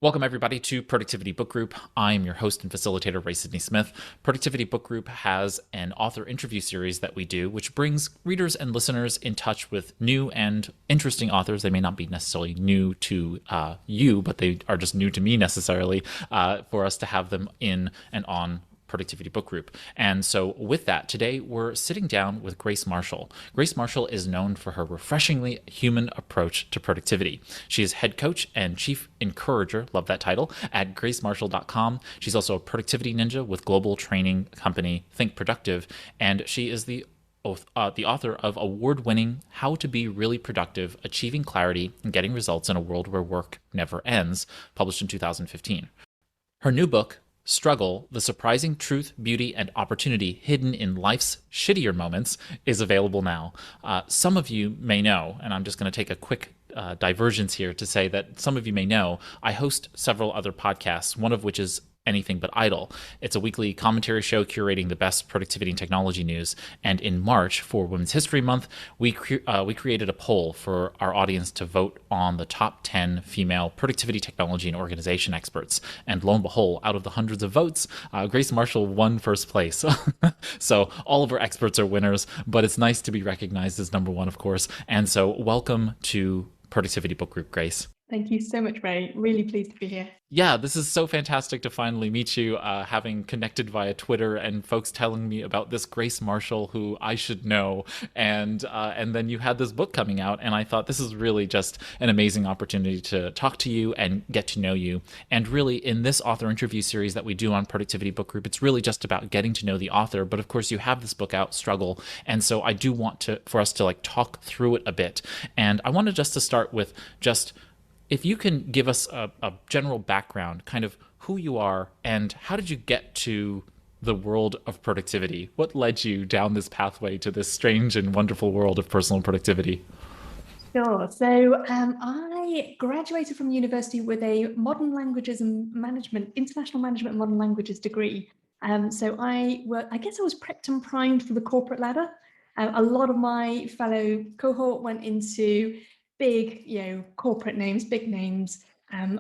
Welcome, everybody, to Productivity Book Group. I'm your host and facilitator, Sidney-Smith. Productivity Book Group has an author interview series that we do, which brings readers and listeners in touch with new and interesting authors. They may not be necessarily new to you, but they are just new to me necessarily, for us to have them in and on Productivity Book Group. And so with that, today we're sitting down with Grace Marshall. Grace Marshall is known for her refreshingly human approach to productivity. She is head coach and chief encourager, love that title, at gracemarshall.com. She's also a productivity ninja with global training company Think Productive, and she is the author of award-winning How to Be Really Productive, Achieving Clarity and Getting Results in a World Where Work Never Ends, published in 2015. Her new book, Struggle, The Surprising Truth, Beauty, and Opportunity Hidden in Life's Shittier Moments, is available now. Some of you may know, and I'm just going to take a quick divergence here to say that some of you may know, I host several other podcasts, one of which is Anything But Idle. It's a weekly commentary show curating the best productivity and technology news. And in March, for Women's History Month, we created a poll for our audience to vote on the top 10 female productivity, technology, and organization experts. And lo and behold, out of the hundreds of votes, Grace Marshall won first place. So all of our experts are winners, but it's nice to be recognized as number one, of course. And so welcome to Productivity Book Group, Grace. Thank you so much, Ray. Really pleased to be here. Yeah, this is so fantastic to finally meet you, having connected via Twitter and folks telling me about this Grace Marshall who I should know. And then you had this book coming out, and I thought this is really just an amazing opportunity to talk to you and get to know you. And really, in this author interview series that we do on Productivity Book Group, it's really just about getting to know the author. But of course, you have this book out, Struggle. And so I do want for us to talk through it a bit. And I wanted just to start with just, if you can give us a general background, kind of who you are and how did you get to the world of productivity? What led you down this pathway to this strange and wonderful world of personal productivity? Sure. So I graduated from university with a modern languages and management, international management and modern languages degree. So I guess I was prepped and primed for the corporate ladder. A lot of my fellow cohort went into big, corporate names, big names,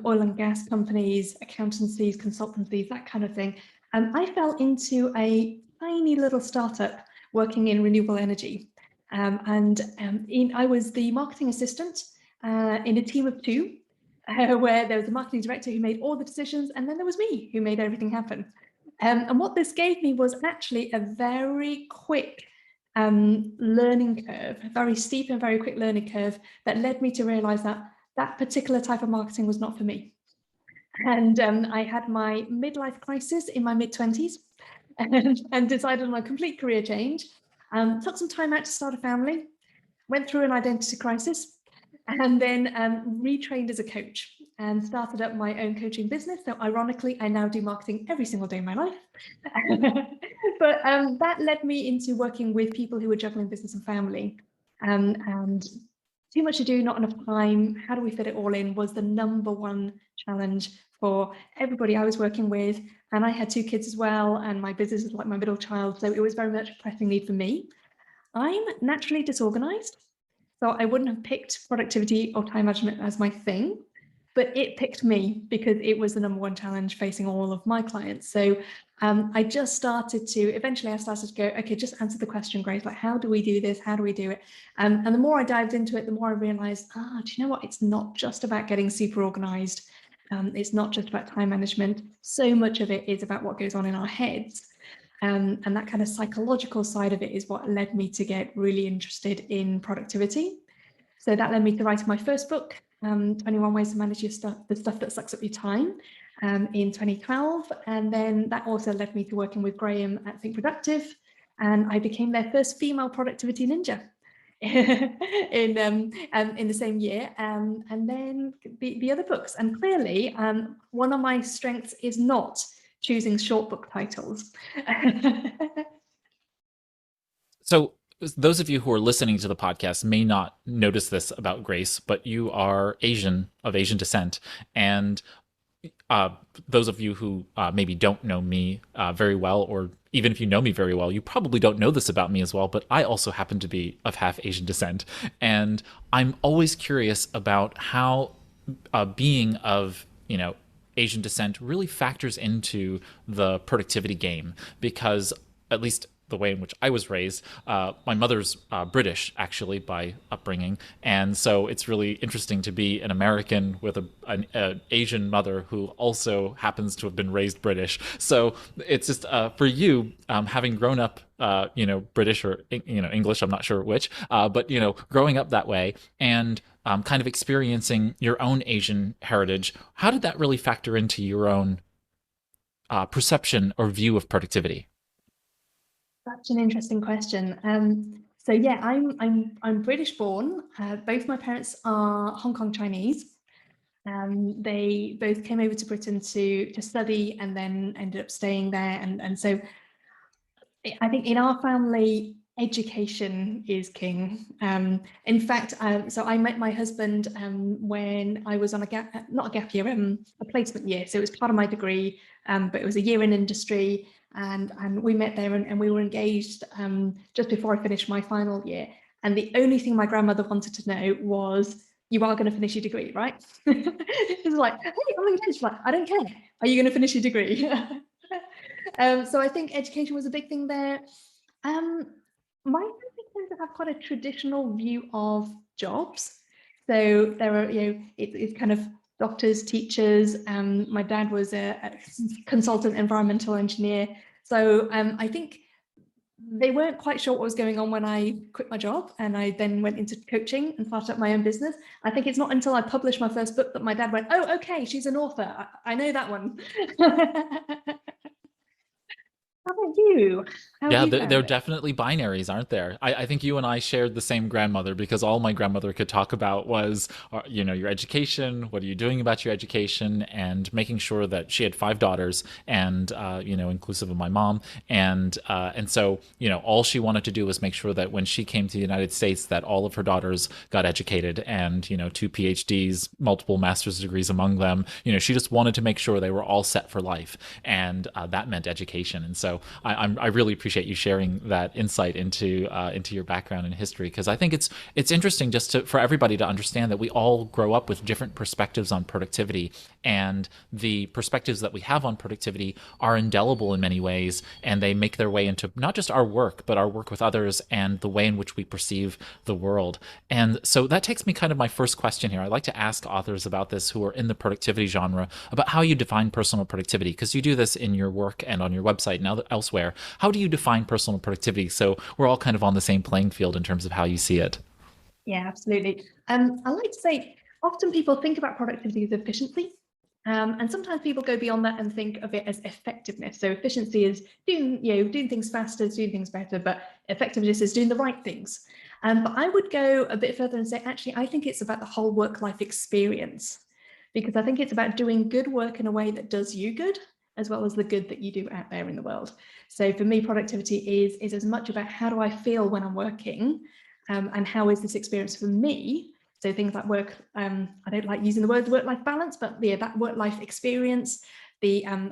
oil and gas companies, accountancies, consultancies, that kind of thing. I fell into a tiny little startup working in renewable energy. I was the marketing assistant in a team of two, where there was a marketing director who made all the decisions, and then there was me who made everything happen. And what this gave me was actually a very quick learning curve, a very steep and very quick learning curve that led me to realize that that particular type of marketing was not for me. And I had my midlife crisis in my mid-20s and decided on a complete career change. Took some time out to start a family, went through an identity crisis, and then retrained as a coach and started up my own coaching business. So ironically, I now do marketing every single day of my life. But that led me into working with people who were juggling business and family. And too much to do, not enough time. How do we fit it all in was the number one challenge for everybody I was working with. And I had two kids as well, and my business is like my middle child. So it was very much a pressing need for me. I'm naturally disorganized, so I wouldn't have picked productivity or time management as my thing, but it picked me because it was the number one challenge facing all of my clients. So I just started to go, okay, just answer the question, Grace, like, how do we do this? How do we do it? And the more I dived into it, the more I realized, do you know what? It's not just about getting super organized. It's not just about time management. So much of it is about what goes on in our heads. And that kind of psychological side of it is what led me to get really interested in productivity. So that led me to writing my first book, 21 Ways to Manage Your Stuff, the Stuff That Sucks Up Your Time, in 2012. And then that also led me to working with Graham at Think Productive. And I became their first female productivity ninja in the same year. And then the other books. And clearly, one of my strengths is not choosing short book titles. So those of you who are listening to the podcast may not notice this about Grace, but you are of Asian descent. And those of you who maybe don't know me very well, or even if you know me very well, you probably don't know this about me as well, but I also happen to be of half Asian descent. And I'm always curious about how being of, Asian descent really factors into the productivity game because, at least the way in which I was raised, my mother's British actually by upbringing, and so it's really interesting to be an American with an Asian mother who also happens to have been raised British. So it's just for you, having grown up, British or English, I'm not sure which, but growing up that way and kind of experiencing your own Asian heritage. How did that really factor into your own perception or view of productivity? Such an interesting question. So yeah, I'm British born. Both my parents are Hong Kong Chinese. They both came over to Britain to study and then ended up staying there. And so I think in our family, education is king. In fact, so I met my husband when I was on not a gap year, a placement year. So it was part of my degree, but it was a year in industry. And we met there and we were engaged just before I finished my final year. And the only thing my grandmother wanted to know was, you are going to finish your degree, right? It's like, hey, I'm engaged. Like, I don't care. Are you going to finish your degree? So I think education was a big thing there. My family tends to have quite a traditional view of jobs. So there are, it's kind of doctors, teachers. My dad was a consultant environmental engineer. So I think they weren't quite sure what was going on when I quit my job and I then went into coaching and started up my own business. I think it's not until I published my first book that my dad went, oh, okay, she's an author. I know that one. How about you? How have Yeah, you there found are it? definitely binaries, aren't there? I think you and I shared the same grandmother because all my grandmother could talk about was, your education. What are you doing about your education? And making sure that she had five daughters, and inclusive of my mom, and so all she wanted to do was make sure that when she came to the United States, that all of her daughters got educated, and two PhDs, multiple master's degrees among them. She just wanted to make sure they were all set for life, and that meant education. And so I really appreciate you sharing that insight into your background and history, because I think it's interesting just for everybody to understand that we all grow up with different perspectives on productivity, and the perspectives that we have on productivity are indelible in many ways, and they make their way into not just our work but our work with others and the way in which we perceive the world. And so that takes me kind of my first question here. I like to ask authors about this who are in the productivity genre about how you define personal productivity, because you do this in your work and on your website and elsewhere. How do you define personal productivity so we're all kind of on the same playing field in terms of how you see it? Yeah, absolutely. I like to say, often people think about productivity as efficiency. And sometimes people go beyond that and think of it as effectiveness. So efficiency is doing things faster, doing things better, but effectiveness is doing the right things. But I would go a bit further and say, actually, I think it's about the whole work-life experience, because I think it's about doing good work in a way that does you good, as well as the good that you do out there in the world. So for me, productivity is as much about how do I feel when I'm working, and how is this experience for me. So things like work, I don't like using the word work-life balance, but yeah, that work-life experience,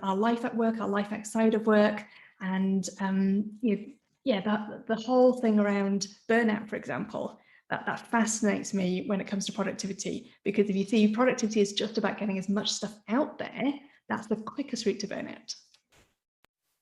our life at work, our life outside of work, and the whole thing around burnout, for example, that fascinates me when it comes to productivity, because if you see productivity is just about getting as much stuff out there, that's the quickest route to burnout.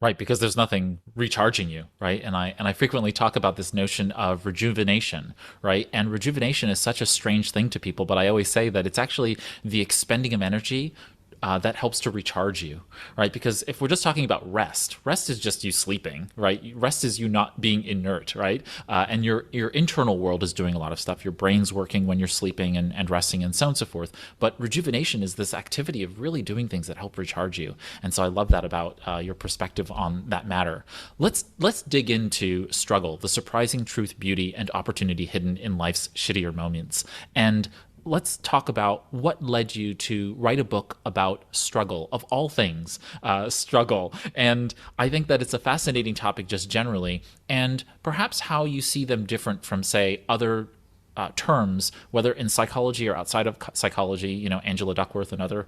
Right, because there's nothing recharging you, right? And I frequently talk about this notion of rejuvenation, right? And rejuvenation is such a strange thing to people, but I always say that it's actually the expending of energy that helps to recharge you, right? Because if we're just talking about rest is just you sleeping, right? Rest is you not being inert, right? And your internal world is doing a lot of stuff. Your brain's working when you're sleeping and resting and so on and so forth. But rejuvenation is this activity of really doing things that help recharge you. And so I love that about your perspective on that matter. Let's dig into struggle, the surprising truth, beauty, and opportunity hidden in life's shittier moments. And let's talk about what led you to write a book about struggle, of all things, struggle. And I think that it's a fascinating topic just generally, and perhaps how you see them different from, say, other terms, whether in psychology or outside of psychology. Angela Duckworth, another,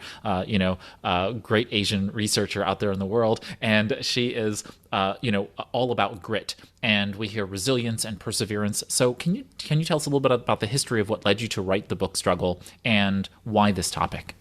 great Asian researcher out there in the world, and she is, all about grit. And we hear resilience and perseverance. So can you tell us a little bit about the history of what led you to write the book Struggle and why this topic?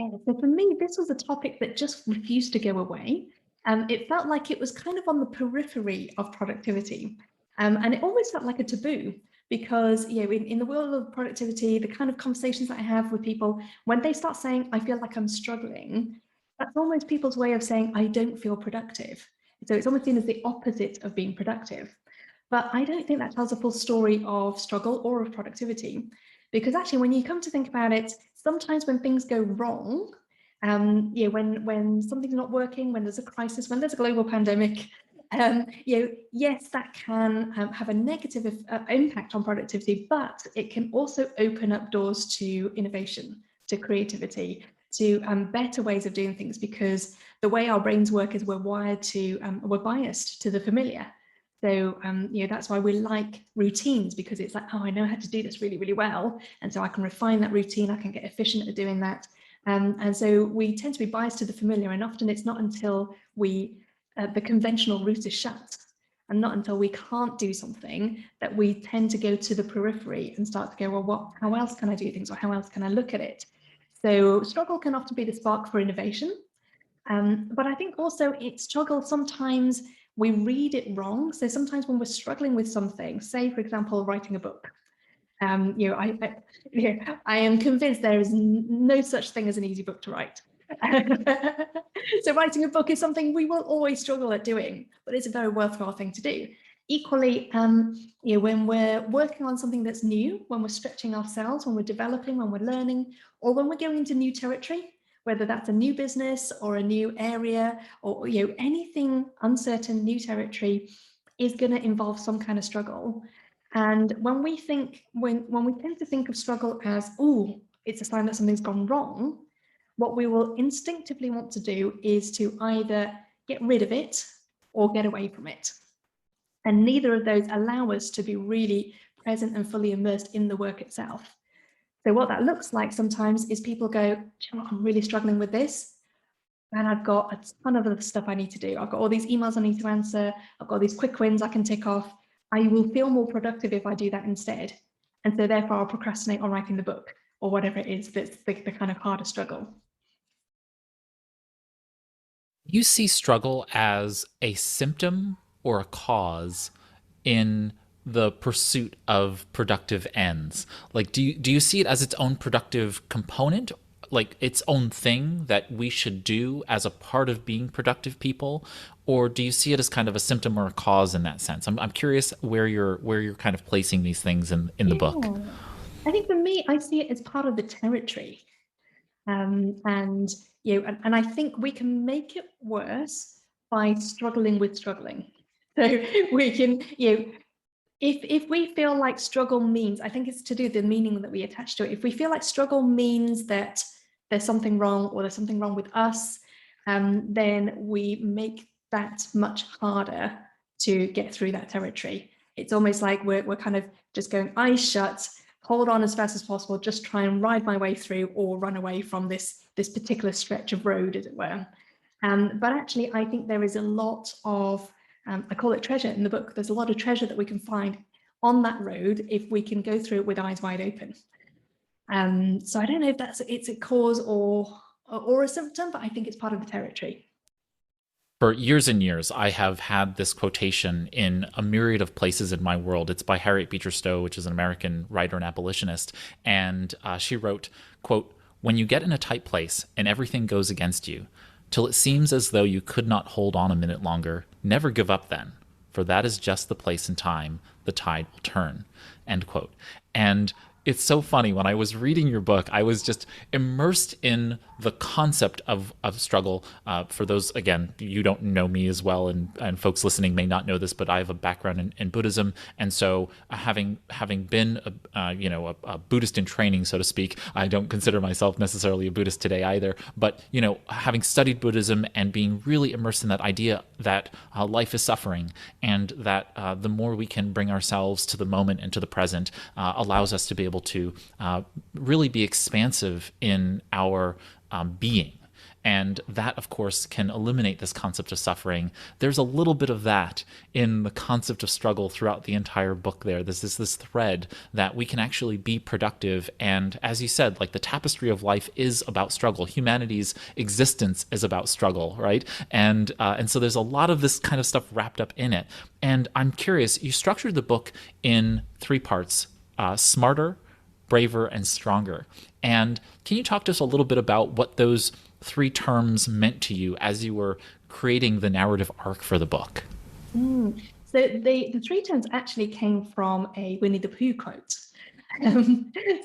Yeah, so for me, this was a topic that just refused to go away. It felt like it was kind of on the periphery of productivity. And it always felt like a taboo because, in the world of productivity, the kind of conversations that I have with people, when they start saying, I feel like I'm struggling, that's almost people's way of saying, I don't feel productive. So it's almost seen as the opposite of being productive. But I don't think that tells a full story of struggle or of productivity. Because actually, when you come to think about it, sometimes when things go wrong, when something's not working, when there's a crisis, when there's a global pandemic, yes, that can have a negative impact on productivity, but it can also open up doors to innovation, to creativity, to better ways of doing things, because the way our brains work is we're wired to, we're biased to the familiar. So, that's why we like routines, because it's like, oh, I know how to do this really, really well. And so I can refine that routine. I can get efficient at doing that. And so we tend to be biased to the familiar. And often it's not until the conventional route is shut and not until we can't do something that we tend to go to the periphery and start to go, well, how else can I do things, or how else can I look at it? So struggle can often be the spark for innovation. But I think also it's struggle, sometimes we read it wrong. So sometimes when we're struggling with something, say, for example, writing a book, I am convinced there is no such thing as an easy book to write. So writing a book is something we will always struggle at doing, but it's a very worthwhile thing to do. Equally, when we're working on something that's new, when we're stretching ourselves, when we're developing, when we're learning, or when we're going into new territory, whether that's a new business or a new area, or anything uncertain, new territory, is going to involve some kind of struggle. And when we tend to think of struggle as, oh, it's a sign that something's gone wrong, what we will instinctively want to do is to either get rid of it or get away from it. And neither of those allow us to be really present and fully immersed in the work itself. So what that looks like sometimes is people go, I'm really struggling with this, and I've got a ton of other stuff I need to do. I've got all these emails I need to answer. I've got these quick wins I can tick off. I will feel more productive if I do that instead. And so therefore I'll procrastinate on writing the book, or whatever it is that's the kind of harder struggle. You see struggle as a symptom or a cause in the pursuit of productive ends? Like, do you see it as its own productive component, like its own thing that we should do as a part of being productive people, or do you see it as kind of a symptom or a cause in that sense? I'm curious where you're kind of placing these things in the book. I think for me, I see it as part of the territory. And I think we can make it worse by struggling with struggling. So we can, if we feel like struggle means, I think it's to do with the meaning that we attach to it. If we feel like struggle means that there's something wrong, or there's something wrong with us, then we make that much harder to get through that territory. It's almost like we're kind of just going eyes shut, hold on as fast as possible, just try and ride my way through, or run away from this particular stretch of road, as it were. But actually, I think there is a lot of, I call it treasure in the book. There's a lot of treasure that we can find on that road if we can go through it with eyes wide open. So I don't know if it's a cause or a symptom, but I think it's part of the territory. For years and years, I have had this quotation in a myriad of places in my world. It's by Harriet Beecher Stowe, which is an American writer and abolitionist. And she wrote, quote, "When you get in a tight place and everything goes against you, till it seems as though you could not hold on a minute longer, never give up then, for that is just the place and time the tide will turn," end quote. And it's so funny. When I was reading your book, I was just immersed in the concept of struggle. For those, again, you don't know me as well, and folks listening may not know this, but I have a background in Buddhism. And so having been a Buddhist in training, so to speak, I don't consider myself necessarily a Buddhist today either. But, having studied Buddhism and being really immersed in that idea that life is suffering, and that the more we can bring ourselves to the moment and to the present allows us to be able to really be expansive in our being. And that, of course, can eliminate this concept of suffering. There's a little bit of that in the concept of struggle throughout the entire book there. There's this thread that we can actually be productive. And as you said, like the tapestry of life is about struggle. Humanity's existence is about struggle, right? And so there's a lot of this kind of stuff wrapped up in it. And I'm curious, you structured the book in three parts: smarter, braver, and stronger. And can you talk to us a little bit about what those three terms meant to you as you were creating the narrative arc for the book? So the three terms actually came from a Winnie the Pooh quote.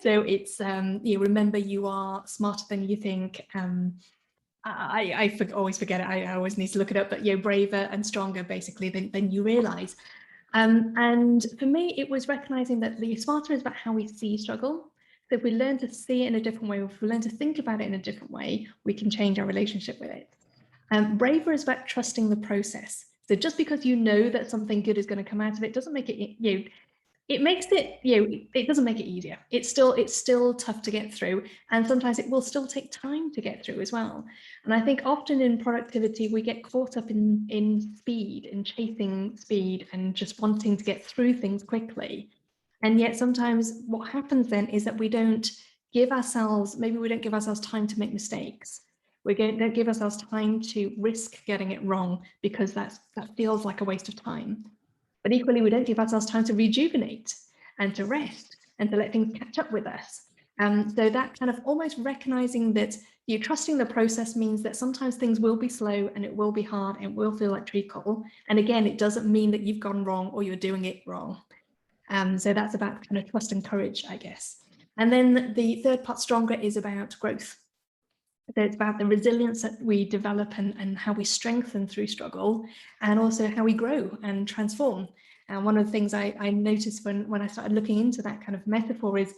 So it's you remember you are smarter than you think. I always forget it. I always need to look it up. But braver and stronger basically than you realize. And for me, it was recognizing that the smarter is about how we see struggle. So if we learn to see it in a different way, if we learn to think about it in a different way, we can change our relationship with it. Braver is about trusting the process. So just because you know that something good is going to come out of it doesn't make it, it makes it, it doesn't make it easier. It's still tough to get through. And sometimes it will still take time to get through as well. And I think often in productivity, we get caught up in speed and chasing speed and just wanting to get through things quickly. And yet sometimes what happens then is that we don't give ourselves time to make mistakes. We don't give ourselves time to risk getting it wrong because that feels like a waste of time. But equally, we don't give ourselves time to rejuvenate and to rest and to let things catch up with us. So that kind of almost recognizing that you trusting the process means that sometimes things will be slow and it will be hard and it will feel like treacle. And again, it doesn't mean that you've gone wrong or you're doing it wrong. So that's about kind of trust and courage, I guess. And then the third part, stronger, is about growth. So it's about the resilience that we develop and how we strengthen through struggle, and also how we grow and transform. And one of the things I noticed when I started looking into that kind of metaphor is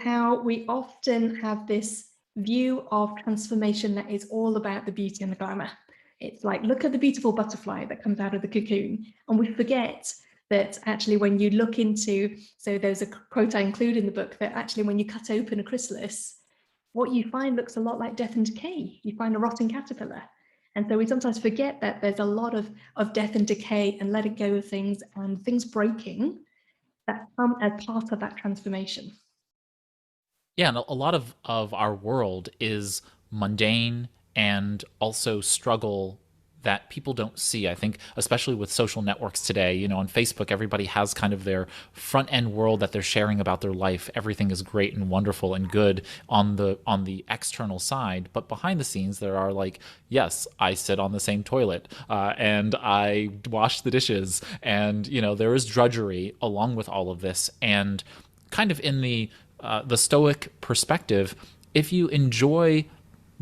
how we often have this view of transformation that is all about the beauty and the glamour. It's like, look at the beautiful butterfly that comes out of the cocoon. And we forget that actually when you look into, so there's a quote I include in the book, that actually when you cut open a chrysalis, what you find looks a lot like death and decay. You find a rotting caterpillar. And so we sometimes forget that there's a lot of death and decay and letting go of things and things breaking that come as part of that transformation. Yeah, and a lot of our world is mundane and also struggle that people don't see. I think especially with social networks today, on Facebook, everybody has kind of their front end world that they're sharing about their life. Everything is great and wonderful and good on the external side, but behind the scenes there are like, yes, I sit on the same toilet and I wash the dishes, and there is drudgery along with all of this. And kind of in the Stoic perspective, if you enjoy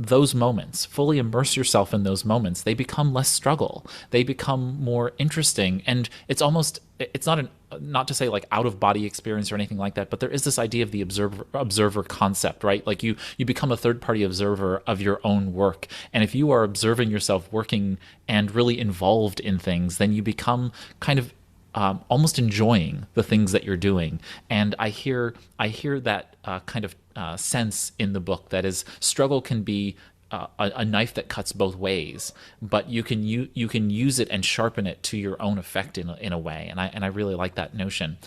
those moments, fully immerse yourself in those moments, they become less struggle. They become more interesting. And it's not to say like out of body experience or anything like that, but there is this idea of the observer concept, right? Like you become a third party observer of your own work. And if you are observing yourself working and really involved in things, then you become kind of almost enjoying the things that you're doing. And I hear that kind of sense in the book, that is, struggle can be a knife that cuts both ways, but you can use it and sharpen it to your own effect in a way. And I really like that notion.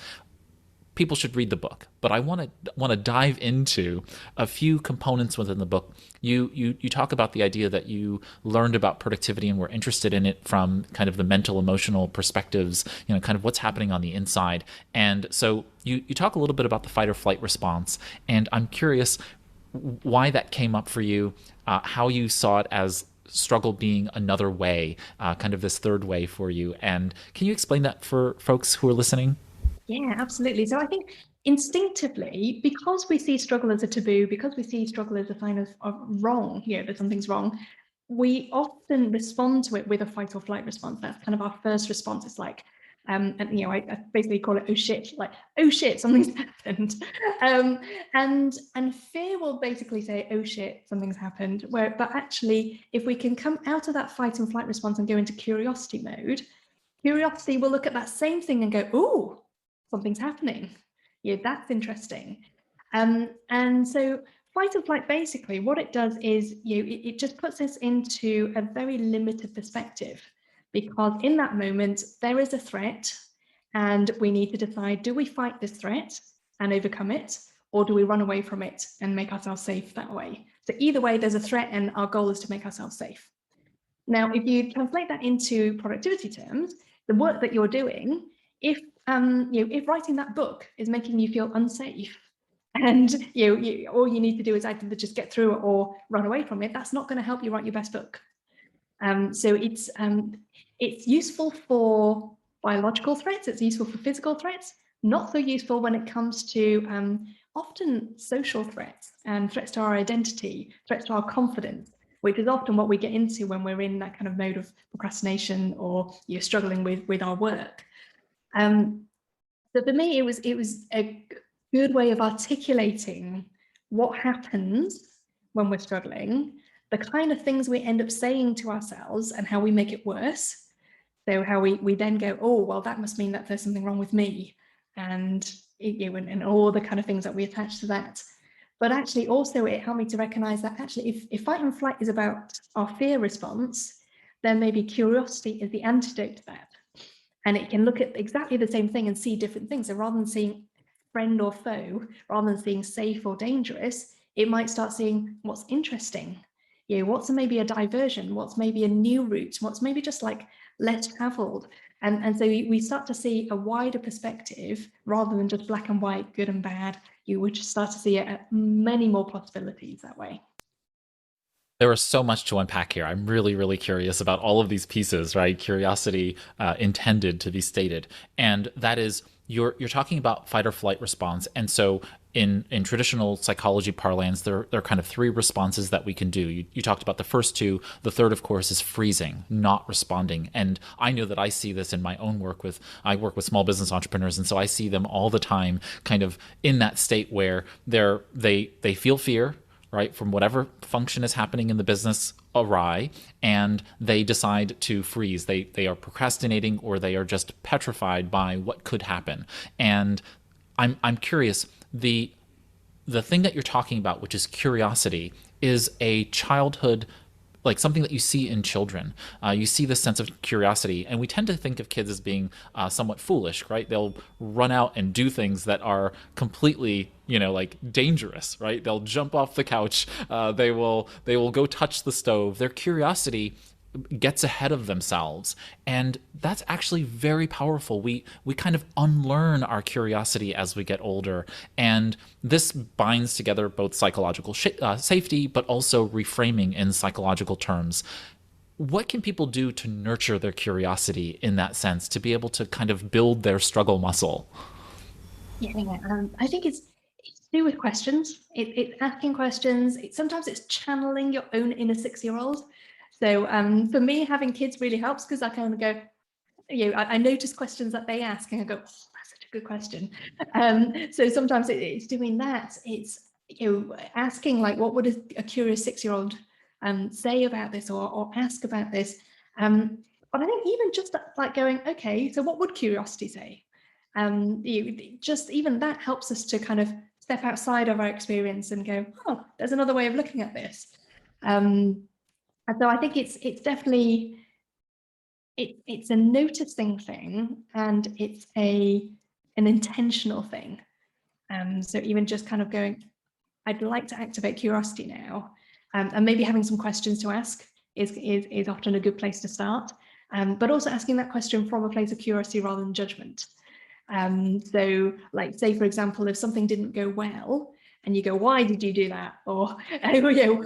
People should read the book, but I want to dive into a few components within the book. You talk about the idea that you learned about productivity and were interested in it from kind of the mental, emotional perspectives, kind of what's happening on the inside. And so you talk a little bit about the fight or flight response, and I'm curious why that came up for you, how you saw it as struggle being another way, kind of this third way for you. And can you explain that for folks who are listening? Yeah, absolutely. So I think instinctively, because we see struggle as a taboo, because we see struggle as a sign of wrong, that something's wrong, we often respond to it with a fight or flight response. That's kind of our first response. It's like, and I basically call it, oh shit, like, oh shit, something's happened. And fear will basically say, oh shit, something's happened. But actually, if we can come out of that fight and flight response and go into curiosity mode, curiosity will look at that same thing and go, oh, something's happening. That's interesting. And so fight or flight, basically, what it does is it just puts us into a very limited perspective, because in that moment, there is a threat and we need to decide, do we fight this threat and overcome it, or do we run away from it and make ourselves safe that way? So either way, there's a threat and our goal is to make ourselves safe. Now, if you translate that into productivity terms, the work that you're doing, if if writing that book is making you feel unsafe, and all you need to do is either just get through it or run away from it, that's not going to help you write your best book. So it's useful for biological threats, it's useful for physical threats, not so useful when it comes to often social threats and threats to our identity, threats to our confidence, which is often what we get into when we're in that kind of mode of procrastination or you're struggling with our work. So for me, it was a good way of articulating what happens when we're struggling, the kind of things we end up saying to ourselves and how we make it worse. So how we then go, oh, well, that must mean that there's something wrong with me, and all the kind of things that we attach to that. But actually also it helped me to recognize that actually if fight and flight is about our fear response, then maybe curiosity is the antidote to that. And it can look at exactly the same thing and see different things. So rather than seeing friend or foe, rather than seeing safe or dangerous, it might start seeing what's interesting. What's maybe a diversion, what's maybe a new route, what's maybe just like less traveled. And so we start to see a wider perspective rather than just black and white, good and bad. You would just start to see many more possibilities that way. There is so much to unpack here. I'm really, really curious about all of these pieces, right? Curiosity intended to be stated. And that is, you're talking about fight or flight response. And so in traditional psychology parlance, there are kind of three responses that we can do. You talked about the first two. The third, of course, is freezing, not responding. And I know that I see this in my own work I work with small business entrepreneurs. And so I see them all the time kind of in that state where they feel fear, right, from whatever function is happening in the business awry, and they decide to freeze. They are procrastinating, or they are just petrified by what could happen. And I'm curious, the thing that you're talking about, which is curiosity, is a childhood, like something that you see in children. You see this sense of curiosity, and we tend to think of kids as being somewhat foolish, right? They'll run out and do things that are completely, like dangerous, right? They'll jump off the couch. They will go touch the stove. Their curiosity gets ahead of themselves, and that's actually very powerful. We kind of unlearn our curiosity as we get older, and this binds together both psychological safety but also reframing in psychological terms. What can people do to nurture their curiosity in that sense, to be able to kind of build their struggle muscle? I think it's to do with questions. It's asking questions. Sometimes it's channeling your own inner 6-year-old. So for me, having kids really helps, because I kind of go, I notice questions that they ask and I go, oh, that's such a good question. So sometimes it's doing that. It's asking, like, what would a curious 6-year-old say about this, or ask about this. But I think even just like going, okay, so what would curiosity say? Just even that helps us to kind of step outside of our experience and go, oh, there's another way of looking at this. And so I think it's definitely, it's a noticing thing, and it's an intentional thing. So even just kind of going, I'd like to activate curiosity now, and maybe having some questions to ask is often a good place to start. But also asking that question from a place of curiosity rather than judgment. So like, say, for example, if something didn't go well, and you go, why did you do that? Or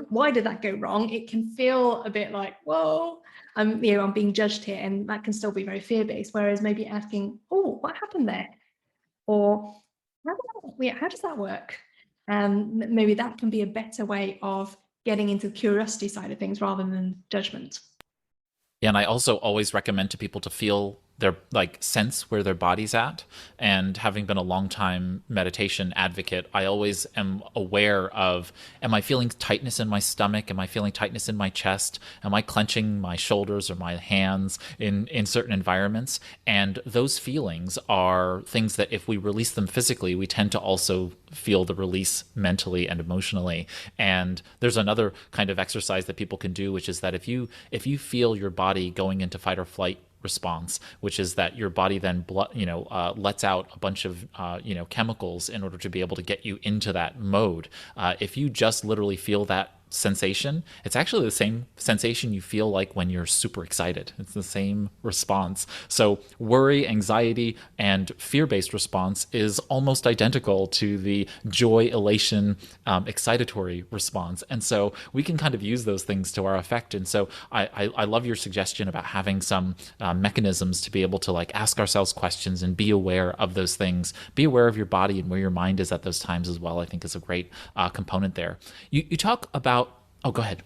why did that go wrong? It can feel a bit like, whoa, I'm being judged here, and that can still be very fear-based. Whereas maybe asking, oh, what happened there? Or how does that work? Maybe that can be a better way of getting into the curiosity side of things rather than judgment. Yeah, and I also always recommend to people to feel their like sense where their body's at. And having been a long time meditation advocate, I always am aware of, am I feeling tightness in my stomach? Am I feeling tightness in my chest? Am I clenching my shoulders or my hands in certain environments? And those feelings are things that if we release them physically, we tend to also feel the release mentally and emotionally. And there's another kind of exercise that people can do, which is that if you feel your body going into fight or flight response, which is that your body then lets out a bunch of chemicals in order to be able to get you into that mode. If you just literally feel that sensation, it's actually the same sensation you feel like when you're super excited. It's the same response. So worry, anxiety, and fear-based response is almost identical to the joy, elation, excitatory response. And so we can kind of use those things to our effect. And so I love your suggestion about having some mechanisms to be able to like ask ourselves questions and be aware of those things, be aware of your body and where your mind is at those times as well. I think is a great component there. You talk about, oh, go ahead.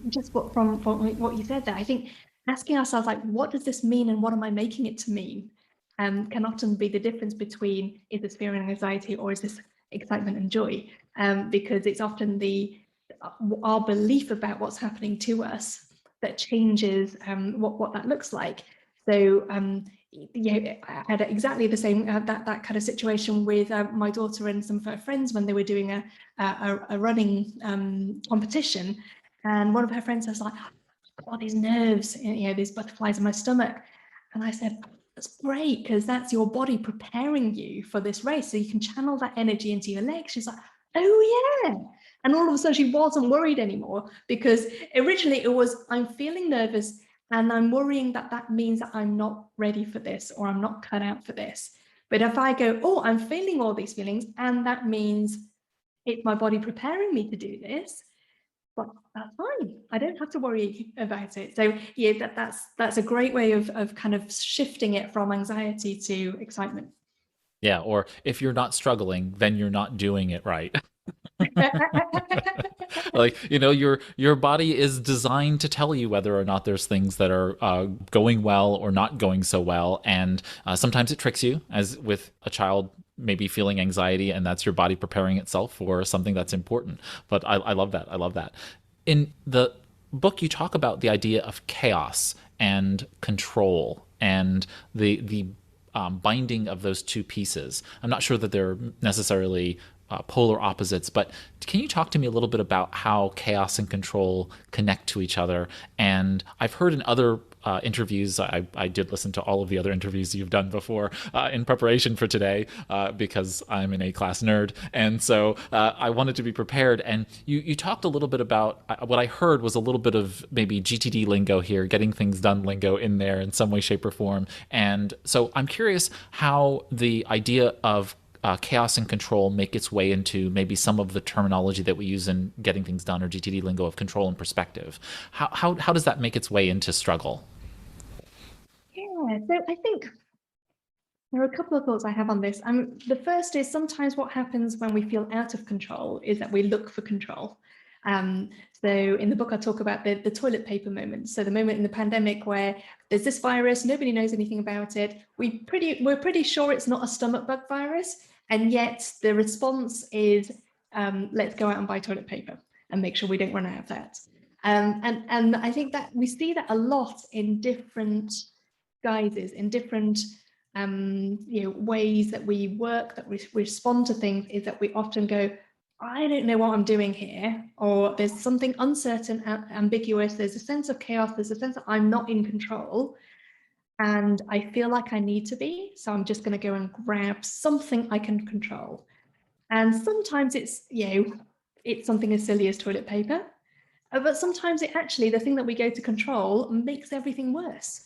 Just from what you said there, I think asking ourselves, like, what does this mean and what am I making it to mean? Can often be the difference between, is this fear and anxiety or is this excitement and joy? Because it's often our belief about what's happening to us that changes what that looks like. So I had exactly the same that kind of situation with my daughter and some of her friends when they were doing a running competition, and one of her friends was like, "I've got these nerves, these butterflies in my stomach," and I said, "That's great, because that's your body preparing you for this race, so you can channel that energy into your legs." She's like, "Oh yeah." And all of a sudden she wasn't worried anymore, because originally it was, I'm feeling nervous and I'm worrying that that means that I'm not ready for this or I'm not cut out for this. But if I go, oh, I'm feeling all these feelings and that means it's my body preparing me to do this, but that's fine. I don't have to worry about it. So yeah, that's a great way of kind of shifting it from anxiety to excitement. Yeah, or if you're not struggling, then you're not doing it right. Like, your body is designed to tell you whether or not there's things that are going well or not going so well. And sometimes it tricks you, as with a child maybe feeling anxiety, and that's your body preparing itself for something that's important. But I love that. I love that. In the book, you talk about the idea of chaos and control and the binding of those two pieces. I'm not sure that they're necessarily polar opposites, but can you talk to me a little bit about how chaos and control connect to each other? And I've heard in other interviews, I did listen to all of the other interviews you've done before in preparation for today, because I'm an A-class nerd, and so I wanted to be prepared. And you talked a little bit about, what I heard was a little bit of maybe GTD lingo here, getting things done lingo in there in some way, shape, or form. And so I'm curious how the idea of chaos and control make its way into maybe some of the terminology that we use in getting things done, or GTD lingo of control and perspective. How does that make its way into struggle? Yeah, so I think there are a couple of thoughts I have on this. The first is, sometimes what happens when we feel out of control is that we look for control. So in the book, I talk about the toilet paper moment. So the moment in the pandemic where there's this virus, nobody knows anything about it. We're pretty sure it's not a stomach bug virus, and yet the response is, let's go out and buy toilet paper and make sure we don't run out of that. And I think that we see that a lot in different guises, in different ways that we work, that we respond to things, is that we often go, I don't know what I'm doing here, or there's something uncertain, ambiguous, there's a sense of chaos, there's a sense that I'm not in control, and I feel like I need to be, so I'm just going to go and grab something I can control. And sometimes it's something as silly as toilet paper, but sometimes the thing that we go to control makes everything worse.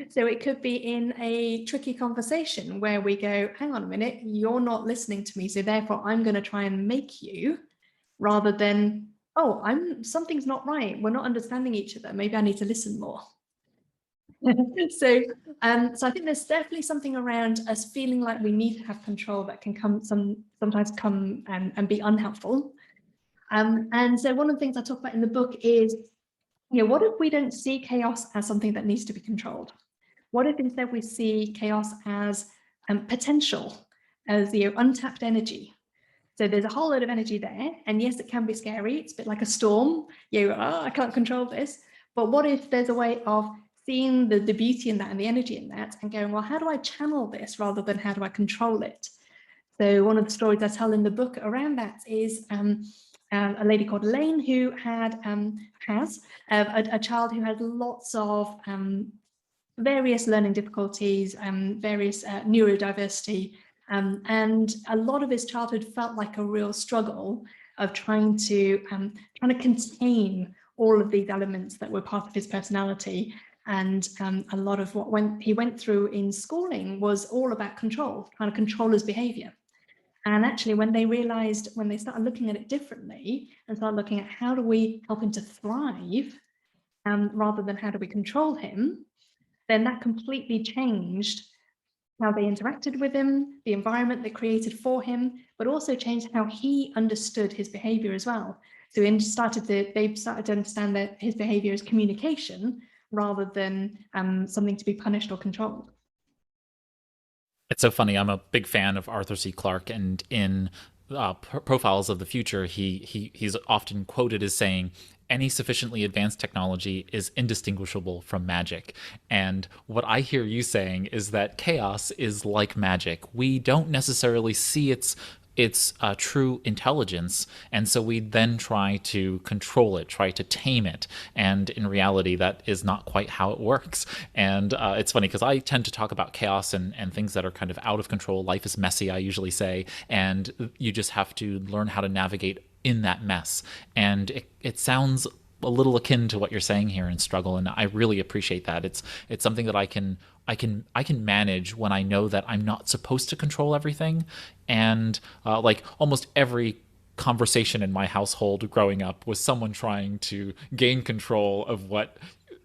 So it could be in a tricky conversation where we go, hang on a minute, you're not listening to me, so therefore I'm going to try and make you, rather than, oh, something's not right, we're not understanding each other, maybe I need to listen more. So I think there's definitely something around us feeling like we need to have control that can sometimes come and be unhelpful. And so one of the things I talk about in the book is, what if we don't see chaos as something that needs to be controlled? What if instead we see chaos as potential, as untapped energy? So there's a whole lot of energy there. And yes, it can be scary. It's a bit like a storm. I can't control this. But what if there's a way of seeing the beauty in that and the energy in that and going, well, how do I channel this rather than how do I control it? So one of the stories I tell in the book around that is a lady called Elaine who has a child who had lots of various learning difficulties, various neurodiversity, and a lot of his childhood felt like a real struggle of trying to contain all of these elements that were part of his personality. And a lot of what he went through in schooling was all about control, trying to control his behavior. And actually, when they started looking at it differently and started looking at how do we help him to thrive, rather than how do we control him, then that completely changed how they interacted with him, the environment they created for him, but also changed how he understood his behavior as well. So they started to understand that his behavior is communication rather than something to be punished or controlled. It's so funny. I'm a big fan of Arthur C. Clarke, and in Profiles of the Future, he's often quoted as saying, "Any sufficiently advanced technology is indistinguishable from magic." And what I hear you saying is that chaos is like magic. We don't necessarily see its true intelligence, and so we then try to control it, try to tame it, and in reality that is not quite how it works. And it's funny because I tend to talk about chaos and things that are kind of out of control. Life is messy, I usually say, and you just have to learn how to navigate in that mess. And it sounds a little akin to what you're saying here in Struggle, and I really appreciate that. It's something that I can manage when I know that I'm not supposed to control everything. And like almost every conversation in my household growing up was someone trying to gain control of what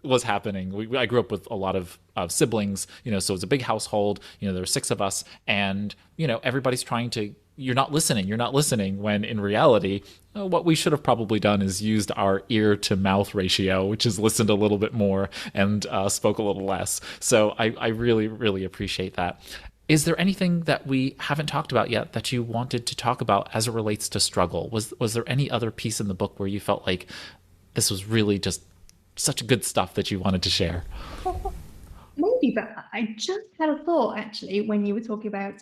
was happening. I grew up with a lot of siblings, so it was a big household. There were 6 of us, and everybody's trying to. You're not listening, when in reality, what we should have probably done is used our ear to mouth ratio, which is listened a little bit more and spoke a little less. So I really, really appreciate that. Is there anything that we haven't talked about yet that you wanted to talk about as it relates to Struggle? Was there any other piece in the book where you felt like this was really just such good stuff that you wanted to share? Maybe, but I just had a thought actually when you were talking about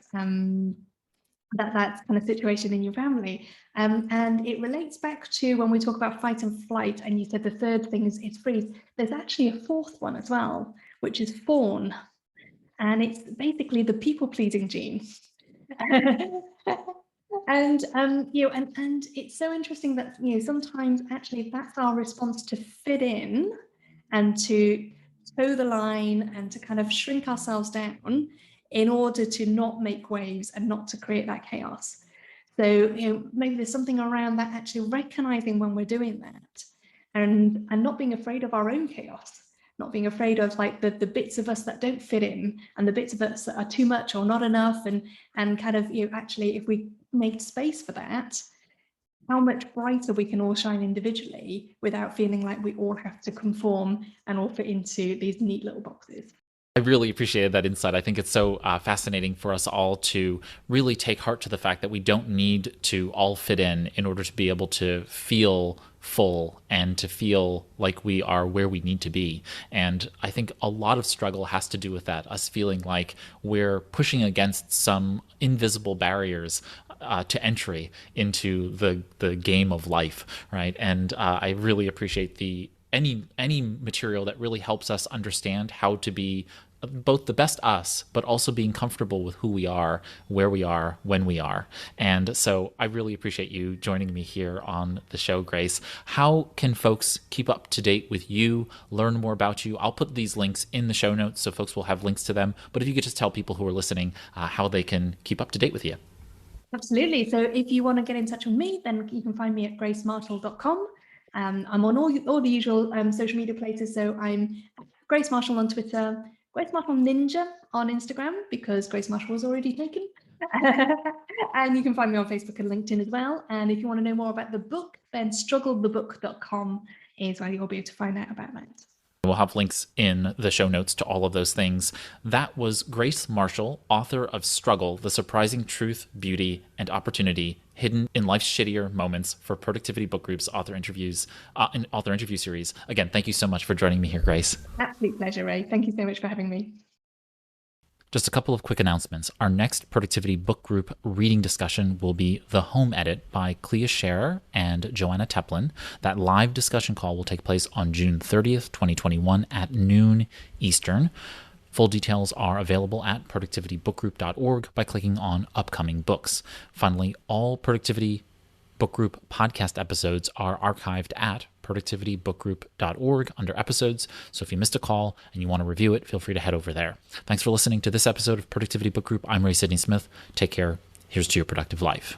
that kind of situation in your family. And it relates back to when we talk about fight and flight, and you said the third thing is freeze. There's actually a fourth one as well, which is fawn. And it's basically the people-pleasing gene. And and it's so interesting that sometimes actually that's our response to fit in and to toe the line and to kind of shrink ourselves down in order to not make waves and not to create that chaos. So maybe there's something around that, actually recognizing when we're doing that and not being afraid of our own chaos, not being afraid of like the bits of us that don't fit in and the bits of us that are too much or not enough, and kind of actually if we make space for that, how much brighter we can all shine individually without feeling like we all have to conform and all fit into these neat little boxes. I really appreciated that insight. I think it's so fascinating for us all to really take heart to the fact that we don't need to all fit in order to be able to feel full and to feel like we are where we need to be. And I think a lot of struggle has to do with that, us feeling like we're pushing against some invisible barriers to entry into the game of life, right? And I really appreciate any material that really helps us understand how to be both the best us, but also being comfortable with who we are, where we are, when we are. And so I really appreciate you joining me here on the show, Grace. How can folks keep up to date with you, learn more about you? I'll put these links in the show notes so folks will have links to them. But if you could just tell people who are listening how they can keep up to date with you. Absolutely. So if you want to get in touch with me, then you can find me at gracemarshall.com. I'm on all the usual social media places. So I'm Grace Marshall on Twitter, Grace Marshall Ninja on Instagram, because Grace Marshall was already taken. And you can find me on Facebook and LinkedIn as well. And if you want to know more about the book, then strugglethebook.com is where you'll be able to find out about that. We'll have links in the show notes to all of those things. That was Grace Marshall, author of Struggle, The Surprising Truth, Beauty, and Opportunity Hidden in Life's Shittier Moments for Productivity Book Group's author interview series. Again, thank you so much for joining me here, Grace. Absolute pleasure, Ray. Thank you so much for having me. Just a couple of quick announcements. Our next Productivity Book Group reading discussion will be The Home Edit by Clea Scherer and Joanna Teplin. That live discussion call will take place on June 30th, 2021 at noon Eastern. Full details are available at productivitybookgroup.org by clicking on Upcoming Books. Finally, all Productivity Book Group podcast episodes are archived at productivitybookgroup.org under episodes. So if you missed a call and you want to review it, feel free to head over there. Thanks for listening to this episode of Productivity Book Group. I'm Ray Sidney-Smith. Take care. Here's to your productive life.